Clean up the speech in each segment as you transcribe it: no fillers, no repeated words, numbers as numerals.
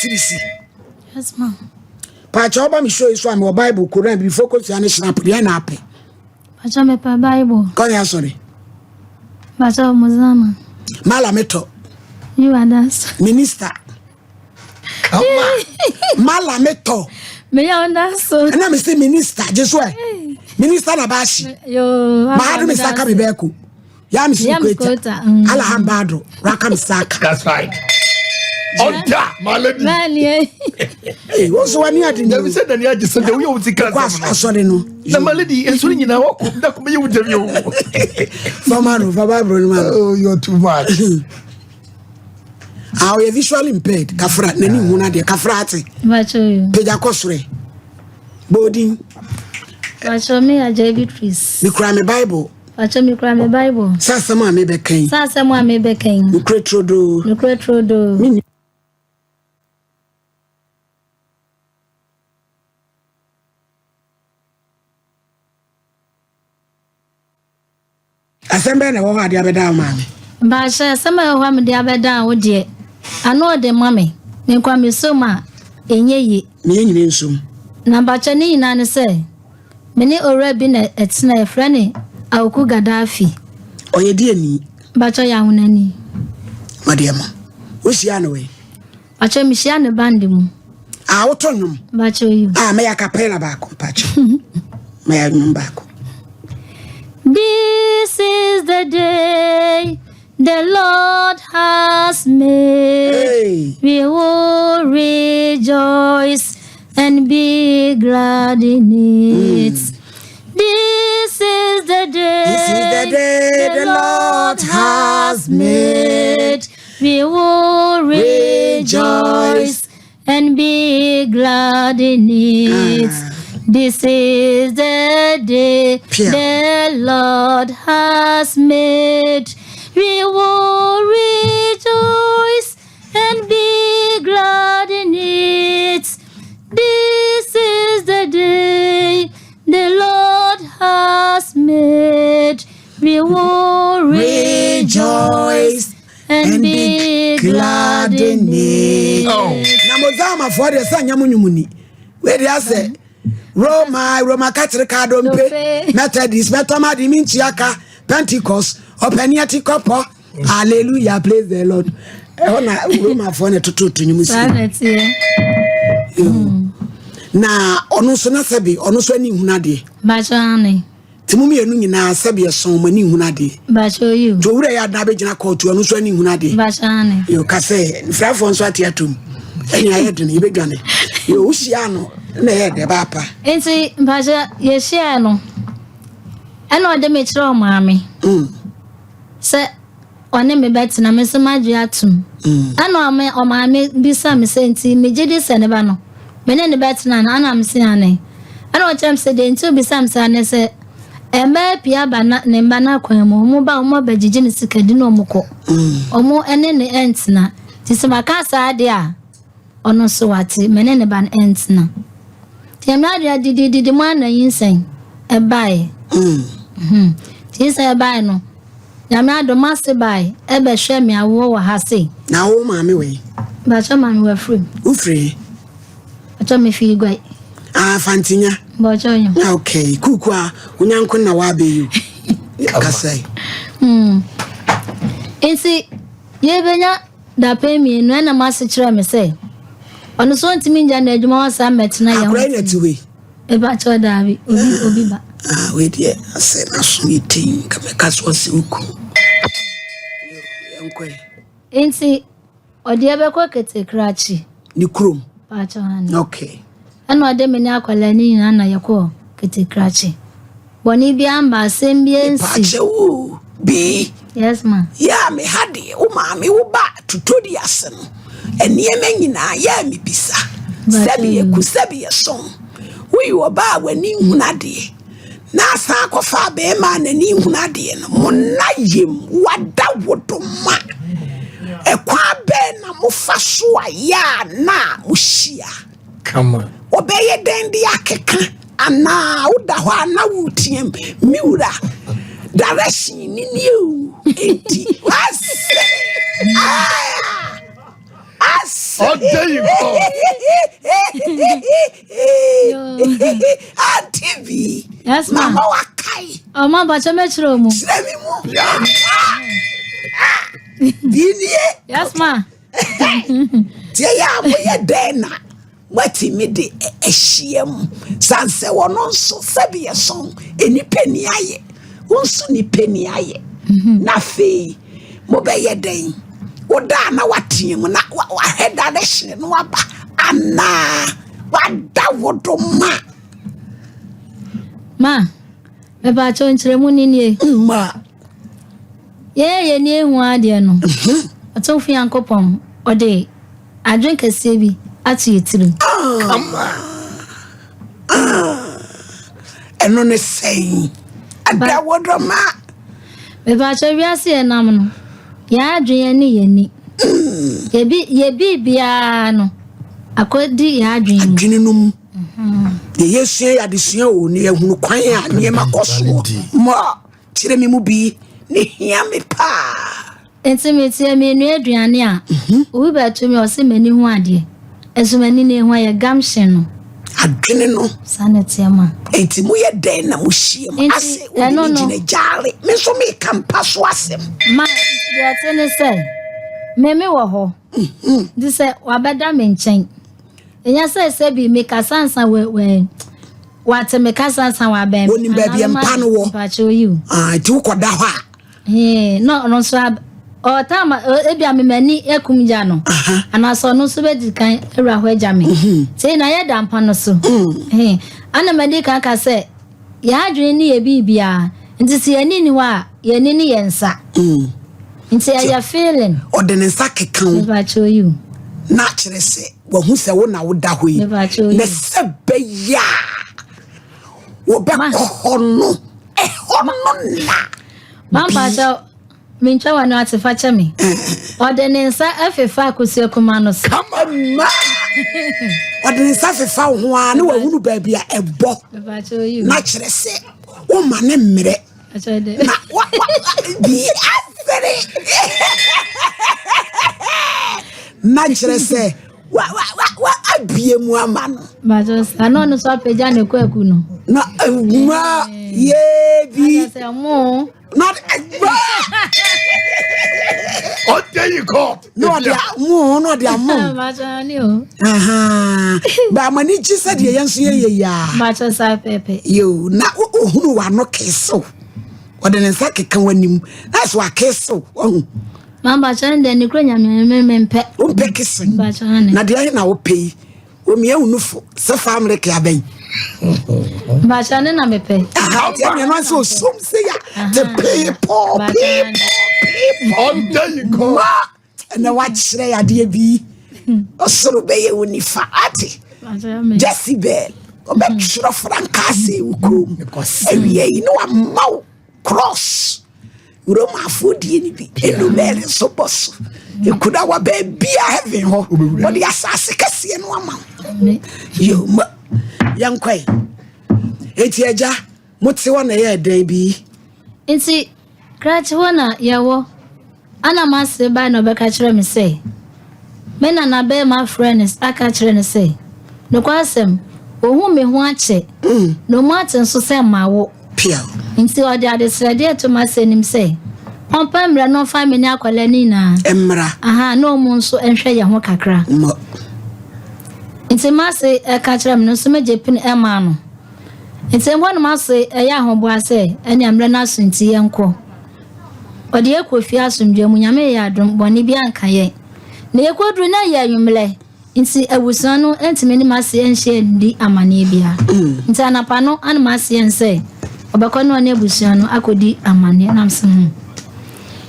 tirisi. Yes, ma'am. Pacha oba mi show you so am Bible Quran be focus ya snap dey na ape. Pacha me pa Bible. Come here sorry. Pacha muzama. Mala meto. You are that. Minister. Mala meto. Me ya onda so. And I say minister just why. Minister na bashi. Yo. Mahadu mi saka mi beku. Ya mi kweta. Ala hambado. Raka mi saka. That's right. Onda, my lady. Hey, what's one year? Never said that you just said that we will take us. Sorry, no. The malady is swinging now. That could be with you. Oh, you're too much. How you visually impaired? Kafra, nani huna de kafrati. Bacho. Peja kosure. Boarding. Bacho me a Beatrice. Me cry me Bible. Bacho me cry me Bible. Sasa mo me bekain. Sasa mo me bekain. Me kretrodo. Me kretrodo. Asembe na wo ade abeda maame. Ba sha asema ho am de abeda wo de. Ano de mame. Me kwa me so ma enye yi. Me nyine nsum. Na ba cha ni nyina ne se. Me ni ora bi na etena e frane awku Gaddafi. Oye di ani. Ba cha ya hunani. Madiama. Wo sia no we. Ba cha mi sia ne bandi mu. Ah wo tonum. Ba cha you. Ah me ya kapela ba ko pa cha. Me ya nyum ba ko. This is the day the Lord has made. Hey. We will rejoice and be glad in it. This is the day the Lord has made. We will rejoice and be glad in it. This is the day the Lord has made. We will rejoice and be glad in it. This is the day the Lord has made. We will rejoice and be glad in it. Oh, Namozama for the Sanyamunumuni. Where they say Roma Catholic Dompe, Methodist, Metamadi Minchiaka, Pentecost, Openiati Copper. Hallelujah, praise the Lord. Roma for the to you. Na Onosona Sabi, Onoswani Hunadi. Bachani. Timumi Nuna Sabi a song when you Hunadi. Bacho you. To where I had Nabajana called to Onoswani Hunadi. Bachani. You can say, Frafon Swatiatum. And I had to began. You Usiano. Na papa. Enti baja ye share no. Eno ade me kire o maame. Se one me bet na me se madwe atum. Eno ame o maame bisa me se enti me gidi se ne ba no. Me ne bet na na me se ane. Eno o chem se de enti bisa me se ane se ema pia ba na ne mba na kwan mu ba mo ba gigi ne sikadi no mukọ. Omo ene ne entina. Ti se maka sa ade a ono so wati me ne ba entina. Yamadi didi mwana yinsen e bae. Ti say e bae no. Yamado master bae e be hwe me awo wa ha sei. Na wo maame we. Ba cha maame we free. Wo free. Acha me fi gwai. Ah fantinya. Ba cha nyo. Okay, kukua unyanko na wa be you. Kasai. Ensi ye benya da pe mi no na master kire me say. Ono so ntimi nja na adwuma wasa metena ya. Akrai na tiwe. E ba cho da bi obi ba. Ah we dey ase na so meeting kameka so se uku. Yankwe. Enti odi ebe kwa kete krachi. Ni krom. Ba cho hani. Okay. Ano ade me ni akwala ni na na yakọ kete krachi. Boni bi amba asem bi ensi. Pa chewu. Bi. Yes ma. Ya me hade o maame wo ba tutodi ase no. Enieme nyina ya mi bisa. Sabi e ku sabi e son. We oba wani hunade. Na asa akofa be ma na ni hunade no. Mo na yem wada wodoma. E kwa be na mo fa so ya na mo hia. Come on. Obeye den bi akeka ana uda ho ana wutiem miura. Direction ni new. Enti. Yes. Oh, there you go. TV. Yes, ma. Mama wakai. Oh, ma, but you met room. Yes, ma. Tia moye dena. Wati me de ehiem. Sanse wono nso sebi yeson enipa ni aye. Wonso ni pani aye. Na fe mo be ye den. Oda na watiem na wa heda de hye no aba. Ana wada wodoma. Ma. Me ba cho nchire mu ni nie. Ma. Ye ni ehu ade no. Oto fi ankopon ode adwen kase bi atu yetirim. Eno ne sei. Ada wodoma. Me ba cho wiase enam no. Ya adwen ni ye ni. Ye bi bia no. Akodi ya adwen. Adwene num. De yesu ya de sua o ne ehunu kwan a ne makoso. Ma tire mi mu bi ne hia me pa. Intimate me nu aduane a. Obi ba to me o se mani hu ade. Ezumani ne hu ya gamshin no. Adwene no. Sanete ma. Enti mu ye den na mu hiem ase o ni gine jare. Me so me kampa so asem. Ma dia tene say. Me wo ho. Di say wabeda me nchen. Enya say bi me kasansa we what me kasansa wa ben. Woni ba bi empa no wo. Pa cho you. Ti ukoda ho a. No so o tama ebi amemani ekumja no. Ana so no so be dikan ewra ho agya me. Sei na ye dampa no so. Ana medi kan ka say ya adwene ni ye bibia. Nti se ani ni wa ye ni ni yensa. Nti ya feeling. Ode ne nsa kekan. Pa cho you. Na kire se wo hu se wo na wo da ho yi. Na se be ya. Wo be ko no. Na. Mamba cha mincha wanu atifacha mi. Ode ne nsa afefa akosi akuma no so. Come on. Ode ne nsa afefa ho a na wa hunu ba bia ebo. Pa cho you. Na kire se wo ma ne mmere. Na wa bi afere. Na kire se wa abie mu ama no. Ba jo ano no so apeja ne kwaku no. Na ma ye bi. Say mo. Not Oh, there you go. no dia mu no dia mu. Ba jo ni o. Ba mani chi se de yenso ye ya. Ba jo sa pepe. Yo na ohunu wa no keso. Ode ne nsa keka wanim. That's wa keso. Mamba cha nde ni kronya mempe. O pe kesin. Ba jo ne. Na de na wo pei. O me unufo. Se family ke aben. Ba jo ne na mepe. Ya me no so som se ya. The people. Oh, there you go. Na wa kire ya de bi. Osoro be ye unifa ati. Ba jo me. Jezebel. Obe tshiro frankase ukrom. Ewie yi no amaw cross. Roma afodie ni bi. Enumere so boss. Ekuda wa ba bia heaven ho. What the asase kase no amaw. Yo ma yankwai. Eti aja moti wa na ye dan bi. Nti krachi wona yawo. Ana mase ba no be ka kire me say. Me na be my friends aka kire ne say. No kwasem ohu me ho ache. No mo ate so say mawo. Pia. Nti ode adesrede to masenim say. Pompa mra no family akwala ni na. Emra. Aha no mo nso enhwe ye ho kakra. Mo. Nti mase ka kire me no so megepin ema no. Nti mo no mase eya hobo ase ene amra na so nti yenko. Ode ekofi asomdwe mu nyame ya adom boni bi anka ye. Na yekodru na ya yumle. Nti awusan no entime ni mase enhye ndi amane bia. Nti anapa no an mase ense. Obekọ no na abusan no akodi amane namsen.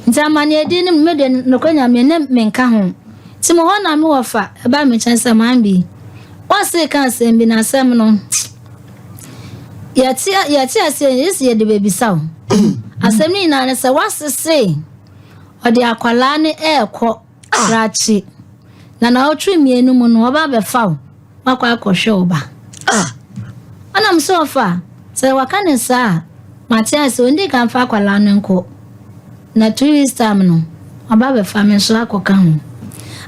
Nti amane di ni mede no kwanya me ne menka ho. Ti mo ho na me wofa e ba me chanse manbi. Wase kan sem bi na sem no. Yati ase yesi ye de bebi saw. Asem ni na ne se wasese. Ode akwala ne ekọ rachi. Na otru mienu mu no oba be faw. Makwa akohwe oba. Ana msofa se wakane sa Matias ondi kan fa akwala ne nko. Na 2 weeks time no oba be fa me so akoka ho.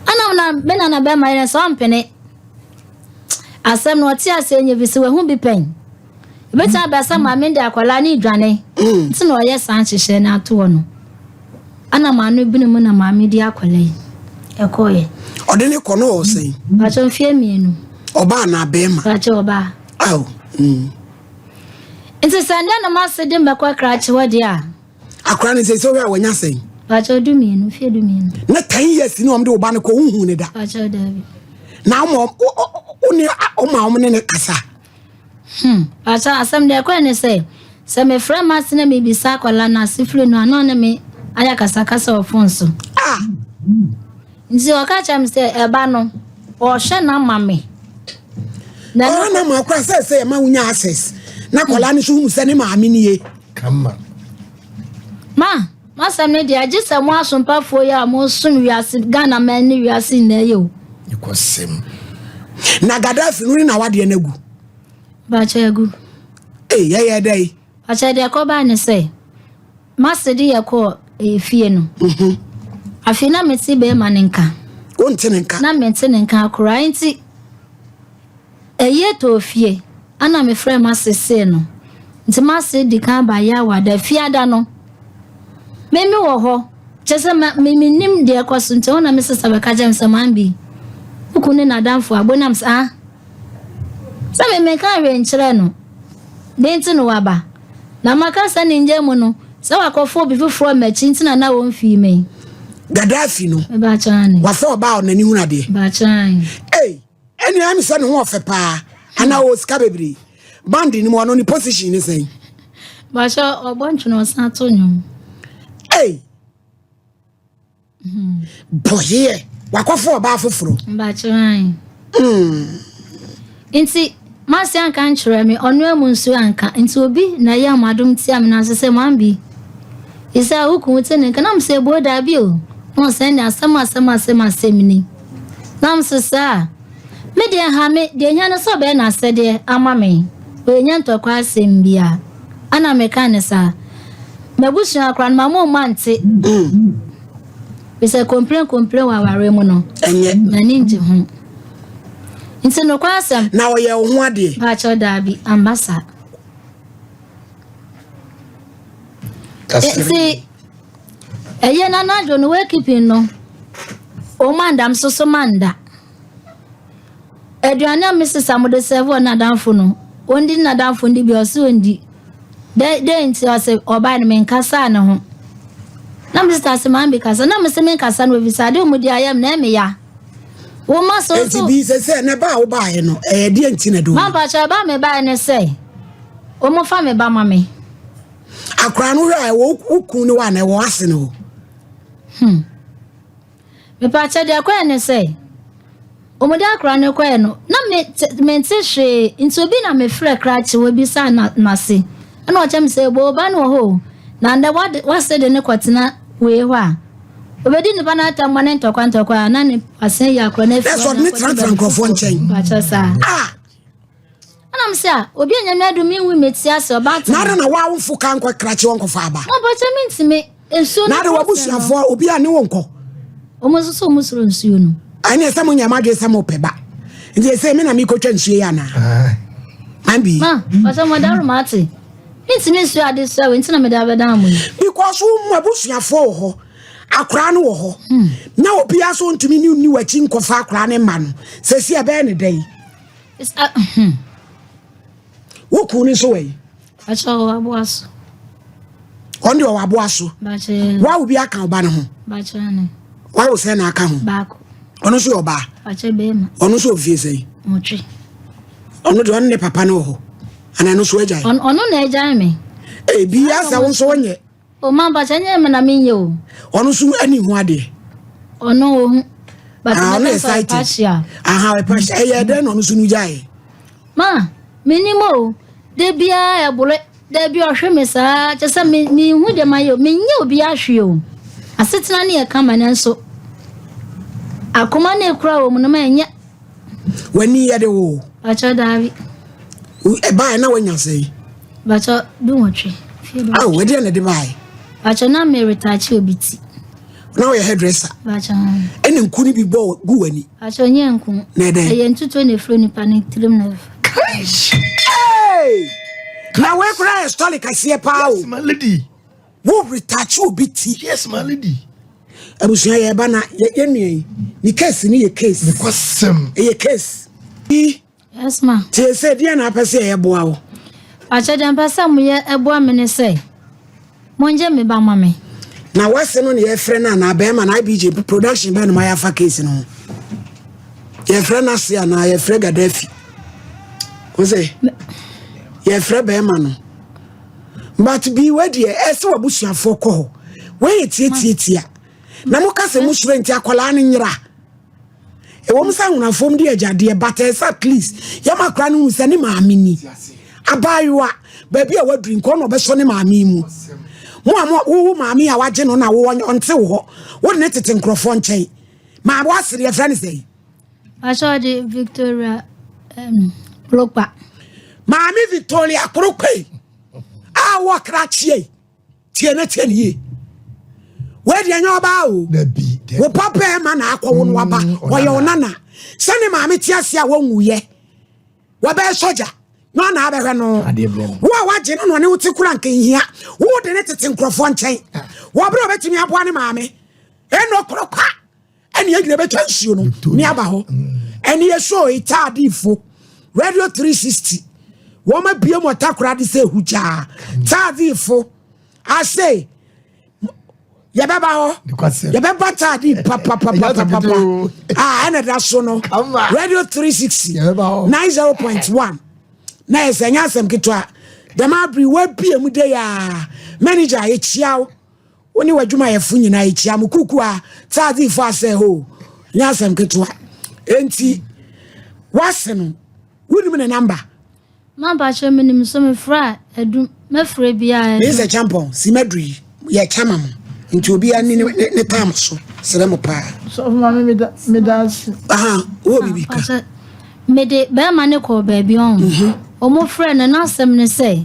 ana bena na be ma so mpene asem no ti ase nye bi se we hu bi pen beta ba sa ma me de akwala ni dwane nti no ye san hihye na to no ana ma no bi mu na ma me di akwala yi ekoye odene kono o sei ba cho fie mienu oba na be ma ba cho oba aw nti sanda na ma se de mbekwa krache wodi a akra ni sei so we awanya sei ba cho du mienu fie du mienu na 10 years ni omde oba ne ko hu ne da ba cho dabi na mo oni o ma o ne kasa ba cho asem de kwa ne sei se me frama se na me bisa akwala na sifre no ano na me aya kasa kasa ofonso nzi wakacha mse eba no o hwe na mame na ma kwa se ma unya access na kola ni shu se ni ma mi ni Come on. ma sam ne dia je se mo asompa fo ya mo sun wiase Ghana man ni wiase na yo Sim. na Gaddafi no ni na wade na gu ba cha gu ye dai ba cha dia ko ba ne se ma se di ya ko fie no afina meti be maninka ontenenka na mentenenka akura nti eye to fie ana me frɛ ma sese no nti ma se di kan ba ya wada fiada no memi wo ho chese memi nim de ekoso nti ona me sesa be ka jam saman bi ukune na danfo abonam sa sabe me kan we nkyere no de nti no waba na maka sa ninje mu no sa wakofo bi fufuro machi nti na wo mfi me Gaddafi no ba chani wa fo ba onani hu na de ba chani eni am se no ho fe pa ana o ska bebri bandi ni mo no ni position ni sei ba cha obonchu no san to nyum boye wa kofo ba fufuro ba chani nti masi anka nkyerɛ me ɔno amu nso anka nti obi na yɛ amadom ti am na sese mambi isa huku tene kana mse boda bi o no send asema ni nam sesa me de ha me de nya no so be na sede ama me we nya ntokwa asem bia ana me kan sa mabusu akran mamo mante we say complain wa ware mu no enye na ninji hu nti no kwa asem na o ye ho ade ba cho dabi ambassa see eye na na jo no we keeping no o mandam so manda eduane Mrs. Amode serve na danfo no ondi na danfo ndi bi o se ondi de nti o se oba ne menkasa ne ho na Mr. Semambi kasa na mse menkasa no visade o mudi ayam na me ya wo ma so so bi se na ba wo ba he no de nti na do ma ba cha ba me ba ne se o mo fa me ba ma me akra no hwa wo ku ni wa na wo ase no me pa cha de akwa ne se o mo de akra ne kwa no na me nti hwe nti obi na me frɛ kra chi wo bi sa na se na o chem se bo ba no ho na nda wa se de ne kwatena we hwa obedi ne ba na ta mane ntokwa na ne pasen ya akra na fi that's what me transfer nchen ba cha sa ana mse a obi anya me adumi wi metia se oba ta na wa wonfo kan kwa krache wonko fa aba no ba cha me ntime ensuo na de wabusuafo obi a ne wonko omososo omusoro nsuo no ani esa mo nyama de esa mo peba nti ese me na mi ko twa nsuo ya na ambi ba cha mo daru mate ntime nsuo ade so we ntina me da beda mo because wo mabusuafo ho akra no wo ho na obi aso ntumi ni wachi nkofa akra ne ma no sesi ebe ne dai wo ku ni so we acha wo aboaso onde wo aboaso ba che wa obi aka oba ne ho ba che ne wa wo se na aka ho ba ko ono so oba ba che be ma ono so ofie sei motwe ono de onne papa no ho ana no so agya ono na agya me bi asa wo so onye o ma ba che nye me na me nye o ono so ani hu ade ono o hu ba che na excited we pasha de no so nu gyae ma minimo de bia ebule de bia ohwe me saa che se me hu de mayo me nye obi ahwe o asetina ne e kama ne nso akoma na ekura wo mu no ma enye wani ye de wo acha davi e ba na wanya sei bacha du wotwe we de na de bai bacha na me retouch obiti Now you're hairdresser. And in Kuni be bo guani. I shall yankum. Nay, and 220 fluni panic till him. Hey! Now where could I stolic? I see a power. Yes, my lady. Who retouch you bit? Yes, my lady. I was here, Bana, ye case in your case. Because some a case. Yes, ma. Tia said, Diana, I say a bow. I shall then pass some year a woman say. Monja me ba mammy. Now, what's on your friend and Abem and IBJ production by my Alpha case? Your friend, I see, and I have Frega Defi. Was it? Your friend Beman. But be ready, as to a bush and for call. Wait, it's Namokase mushrenti akwala nyira. E wo msa una fom de agade but at least yama kra no nsa ni maami ni. Abayiwa baabi a wadrin ko no be so ni maami mu. Mo wo maami a waje no na wo onte wo. Wo ne tete nkrofo nchen. Ma bo asere friend say. I saw the Victoria Prokpa. Maami Victoria Prokpa. Ah wo kra chie. Tie na tie ni. Where the yoba the wo papa man akwa wo no waba wo ye onana sane maame tiasia wo nwuye wo be soja no na abehwe no wo waje no ne wuti kura nkan hia wo de ne tete nkrofo nchen wo bro betimi aboa ne maame eno krokwa ene yegire betwa nsuo no ni aba ho ene ye show itadifo radio 360 wo ma bie mo takura de se huja tadifo I say Yababa ho. Yababa tadi papa. Ah, ene da so no. Radio 360. 90.1. Na esenya sem kitwa. Dama bri we bie mu de ya. Manager e chiawo. Oni wadwuma ye fu nyina e chia mu kuku a tadi fo ase ho. Nya sem kitwa. Enti waseno. Wudi me number. Mamba che me nim so me fra edu me fra bia. Me se champion, si medri. Ye chama mo. Into obi ani ne tam so seremo pa so mama me dance wo bibika me de be ma ne ko ba bi on o mo friend na asem ne say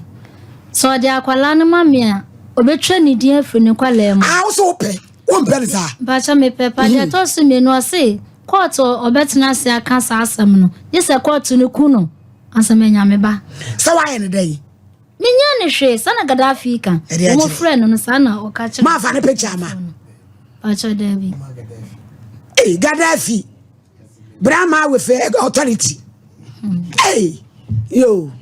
so de akwala ne mame a obetwa ne di afri ne kwala mu so pe wo mbelza ba cha me pepa de to so me no say court obetna se aka sa asem no ye se court ne ku no asem nya me ba so why ne dey Minya ne hwe sana Gaddafi kan mo friend no sana o ka che ma fa ne picture ma acha David Gaddafi Brahma with authority hey yo